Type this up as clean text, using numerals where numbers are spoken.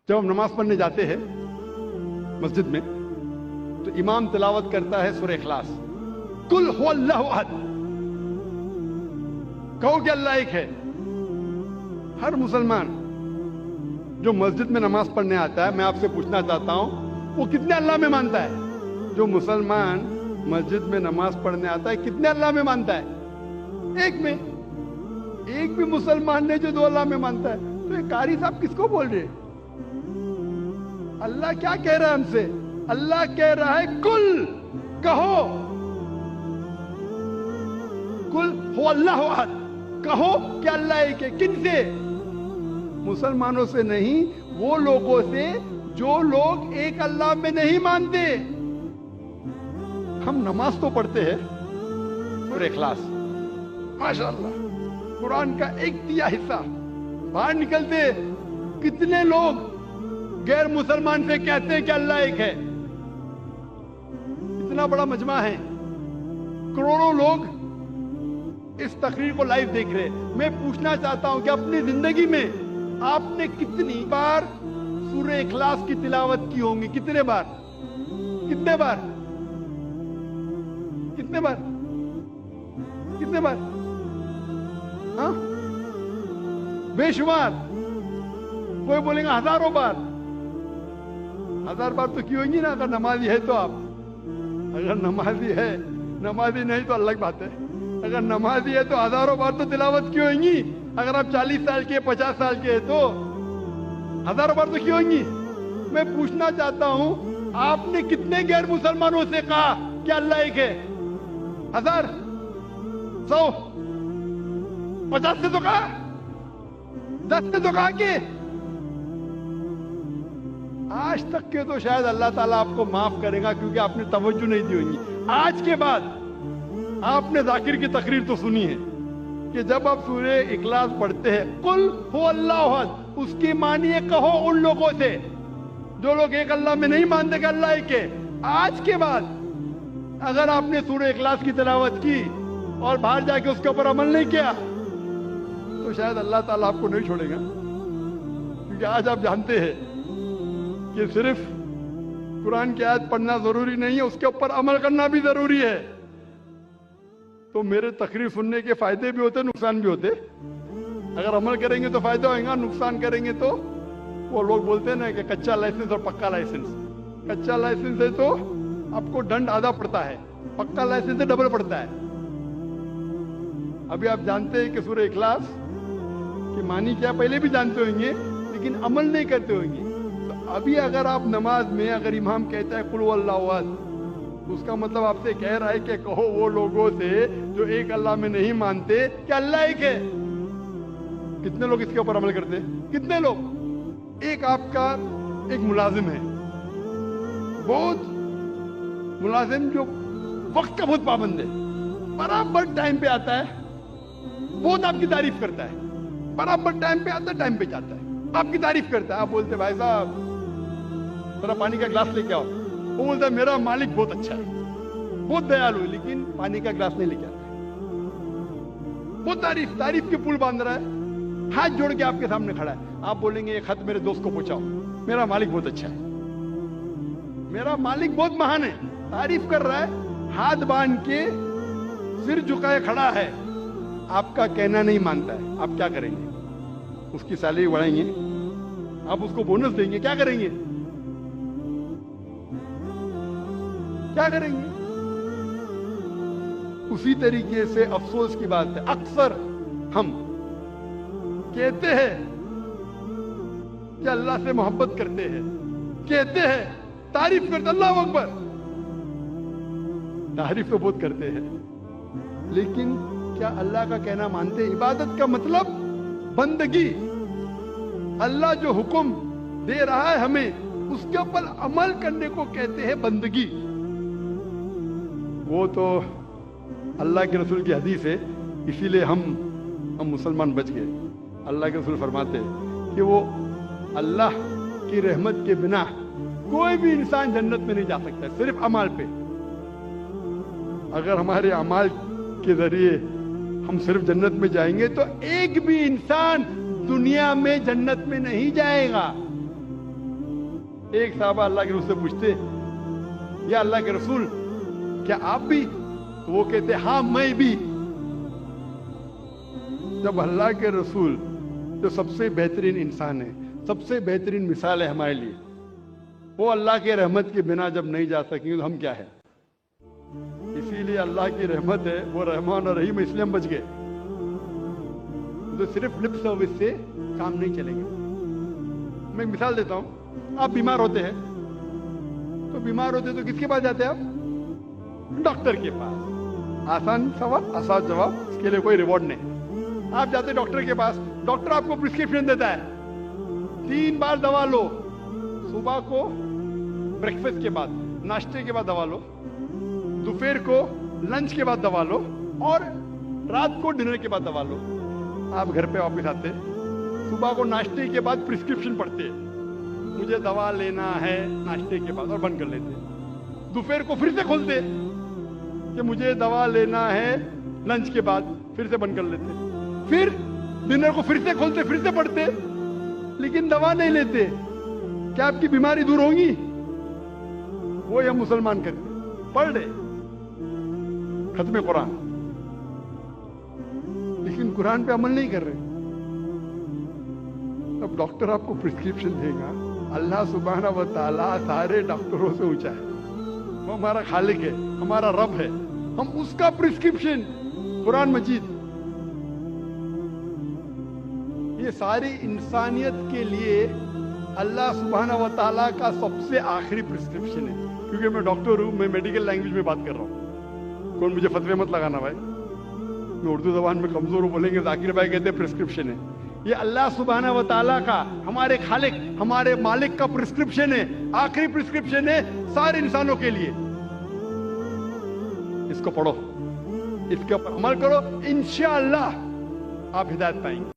جب ہم نماز پڑھنے جاتے ہیں مسجد میں تو امام تلاوت کرتا ہے سورہ اخلاص، قل هو اللہ احد، کہو کہ اللہ ایک ہے۔ ہر مسلمان جو مسجد میں نماز پڑھنے آتا ہے، میں آپ سے پوچھنا چاہتا ہوں وہ کتنے اللہ میں مانتا ہے؟ جو مسلمان مسجد میں نماز پڑھنے آتا ہے کتنے اللہ میں مانتا ہے؟ ایک میں۔ ایک بھی مسلمان نے جو دو اللہ میں مانتا ہے، تو یہ قاری صاحب کس کو بول رہے؟ اللہ کیا کہہ رہا ہے ہم سے؟ اللہ کہہ رہا ہے کل، کہو، کل ہو اللہ احد، کہو کہ اللہ ایک ہے۔ کن سے؟ مسلمانوں سے نہیں، وہ لوگوں سے جو لوگ ایک اللہ میں نہیں مانتے۔ ہم نماز تو پڑھتے ہیں سورہ اخلاص، ماشاءاللہ قرآن کا 1/3 حصہ، باہر نکلتے کتنے لوگ غیر مسلمان سے کہتے ہیں کہ اللہ ایک ہے۔ اتنا بڑا مجمع ہے، کروڑوں لوگ اس تقریر کو لائیو دیکھ رہے۔ میں پوچھنا چاہتا ہوں کہ اپنی زندگی میں آپ نے کتنی بار سورہ اخلاص کی تلاوت کی ہوں گی؟ کتنے بار؟ کتنے بار؟ کتنے بار؟ کتنے بار؟ ہاں بے شمار۔ کوئی بولیں گا ہزاروں بار۔ 1000 بار تو کی ہوگی نا، اگر نمازی ہے تو آپ۔ اگر نمازی ہے، نمازی نہیں تو الگ بات ہے۔ اگر نمازی ہے تو ہزاروں بار تو تلاوت کی ہوئیں گی۔ اگر آپ 40 سال کے 50 سال کے تو ہزاروں بار تو کی ہوئیں گی۔ میں پوچھنا چاہتا ہوں آپ نے کتنے غیر مسلمانوں سے کہا کہ اللہ ایک ہے؟ 1000 100 50 سے تو کہا، 10 سے تو کہا کہ آج تک کے تو شاید اللہ تعالیٰ آپ کو معاف کرے گا کیونکہ آپ نے توجہ نہیں دی ہوگی۔ آج کے بعد آپ نے ذاکر کی تقریر تو سنی ہے کہ جب آپ سورہ اخلاص پڑھتے ہیں قل هو اللہ احد، اس کی معنی ہے کہو ان لوگوں سے جو لوگ ایک اللہ میں نہیں مانتے کہ اللہ ایک ہے۔ آج کے بعد اگر آپ نے سورہ اخلاص کی تلاوت کی اور باہر جا کے اس کے اوپر عمل نہیں کیا تو شاید اللہ تعالیٰ آپ کو نہیں چھوڑے گا، کیونکہ آج آپ جانتے ہیں کہ صرف قرآن کی آیت پڑھنا ضروری نہیں ہے، اس کے اوپر عمل کرنا بھی ضروری ہے۔ تو میرے تقریر سننے کے فائدے بھی ہوتے، نقصان بھی ہوتے۔ اگر عمل کریں گے تو فائدہ ہوئے گا، نقصان کریں گے تو وہ لوگ بولتے ہیں نا کہ کچا لائسنس اور پکا لائسنس۔ کچا لائسنس ہے تو آپ کو دنڈ آدھا پڑتا ہے، پکا لائسنس سے ڈبل پڑتا ہے۔ ابھی آپ جانتے ہیں کہ سورہ اخلاص کی معنی کیا پہلے بھی جانتے ہوئیں گے، لیکن عمل نہیں کرتے ہوئیں گے۔ تو ابھی اگر آپ نماز میں اگر امام کہتا ہے قل هو اللہ احد، اس کا مطلب آپ سے کہہ رہا ہے کہ کہو وہ لوگوں سے جو ایک اللہ میں نہیں مانتے کہ اللہ ایک ہے۔ کتنے لوگ اس کے اوپر عمل کرتے ہیں؟ کتنے لوگ؟ ایک آپ کا ایک ملازم ہے، بہت ملازم جو وقت کا بہت پابند ہے، برابر ٹائم پہ آتا ہے، بہت آپ کی تعریف کرتا ہے، برابر ٹائم پہ آتا ہے، ٹائم پہ جاتا ہے، آپ کی تعریف کرتا ہے۔ آپ بولتے بھائی صاحب ذرا پانی کا گلاس لے کے آؤ، وہ بولتا ہے میرا مالک بہت اچھا ہے، بہت دیالو ہے، لیکن پانی کا گلاس نہیں لے کے آتا ہے۔ بہت تعریف کے پل باندھ رہا ہے، ہاتھ جوڑ کے آپ کے سامنے کھڑا ہے۔ آپ بولیں گے یہ خط میرے دوست کو پہنچاؤ، میرا مالک بہت اچھا ہے، میرا مالک بہت مہان ہے، تعریف کر رہا ہے، ہاتھ باندھ کے سر جھکائے کھڑا ہے، آپ کا کہنا نہیں مانتا ہے۔ آپ کیا کریں گے؟ اس کی سیلری بڑھائیں گے؟ آپ اس کو بونس دیں گے؟ کیا کریں گے؟ کیا کریں گے؟ اسی طریقے سے افسوس کی بات ہے، اکثر ہم کہتے ہیں کہ اللہ سے محبت کرتے ہیں، کہتے ہیں تعریف کرتے، اللہ اکبر، تعریف تو بہت کرتے ہیں، لیکن کیا اللہ کا کہنا مانتے؟ عبادت کا مطلب بندگی، اللہ جو حکم دے رہا ہے ہمیں اس کے اوپر عمل کرنے کو کہتے ہیں بندگی۔ وہ تو اللہ کے رسول کی حدیث ہے، اسی لیے ہم مسلمان بچ گئے۔ اللہ کے رسول فرماتے کہ وہ اللہ کی رحمت کے بنا کوئی بھی انسان جنت میں نہیں جا سکتا، صرف عمل پہ۔ اگر ہمارے اعمال کے ذریعے ہم صرف جنت میں جائیں گے تو ایک بھی انسان دنیا میں جنت میں نہیں جائے گا۔ ایک صحابہ اللہ کے رسول سے پوچھتے یا اللہ کے رسول کیا آپ بھی؟ تو وہ کہتے ہاں میں بھی. جب اللہ کے رسول جو سب سے بہترین انسان ہے, سب سے بہترین مثال ہے ہمارے لیے, وہ اللہ کے رحمت کے بنا جب نہیں جا سکیں تو ہم کیا ہے؟ اسی لیے اللہ کی رحمت ہے, وہ رحمان اور رحیم, اس لیے ہم بچ گئے. تو صرف لپ سروس سے کام نہیں چلیں گے. میں ایک مثال دیتا ہوں. آپ بیمار ہوتے ہیں تو کس کے پاس جاتے ہیں آپ؟ ڈاکٹر کے پاس. آسان سوال, آسان جواب, اس کے لیے کوئی ریوارڈ نہیں. آپ جاتے ہیں ڈاکٹر کے پاس, ڈاکٹر آپ کو پرسکرپشن دیتا ہے 3 بار دوا لو. صبح کو بریکفاسٹ کے بعد, ناشتے کے بعد دوا لو, دوپہر کو لنچ کے بعد دوا لو, اور رات کو ڈنر کے بعد دوا لو. آپ گھر پہ واپس آتے, صبح کو ناشتے کے بعد پرسکرپشن پڑھتے, مجھے دوا لینا ہے ناشتے کے بعد, اور بند کر لیتے. دوپہر کو پھر سے کھولتے کہ مجھے دوا لینا ہے لنچ کے بعد, پھر سے بند کر لیتے. پھر ڈنر کو پھر سے کھولتے, پھر سے پڑھتے, لیکن دوا نہیں لیتے. کیا آپ کی بیماری دور ہوگی؟ وہ یا مسلمان کرتے, پڑھ رہے ختم قرآن, لیکن قرآن پہ عمل نہیں کر رہے. اب ڈاکٹر آپ کو پرسکرپشن دے گا. اللہ سبحانہ و تعالیٰ سارے ڈاکٹروں سے اونچا ہے, وہ ہمارا خالق ہے, ہمارا رب ہے. ہم اس کا پرسکرپشن قرآن مجید, یہ ساری انسانیت کے لیے اللہ سبحانہ و تعالیٰ کا سب سے آخری پرسکرپشن ہے. کیونکہ میں ڈاکٹر ہوں, میں میڈیکل لینگویج میں بات کر رہا ہوں. کون مجھے فتوے مت لگانا بھائی, میں اردو زبان میں کمزور ہوں. بولیں گے ذاکر بھائی کہتے ہیں پرسکرپشن ہے. یہ اللہ سبحانہ و تعالیٰ کا, ہمارے خالق, ہمارے مالک کا پرسکرپشن ہے, آخری پرسکرپشن ہے سارے انسانوں کے لیے. اس کو پڑھو, اس کے اوپر عمل کرو, انشاءاللہ آپ ہدایت پائیں گے.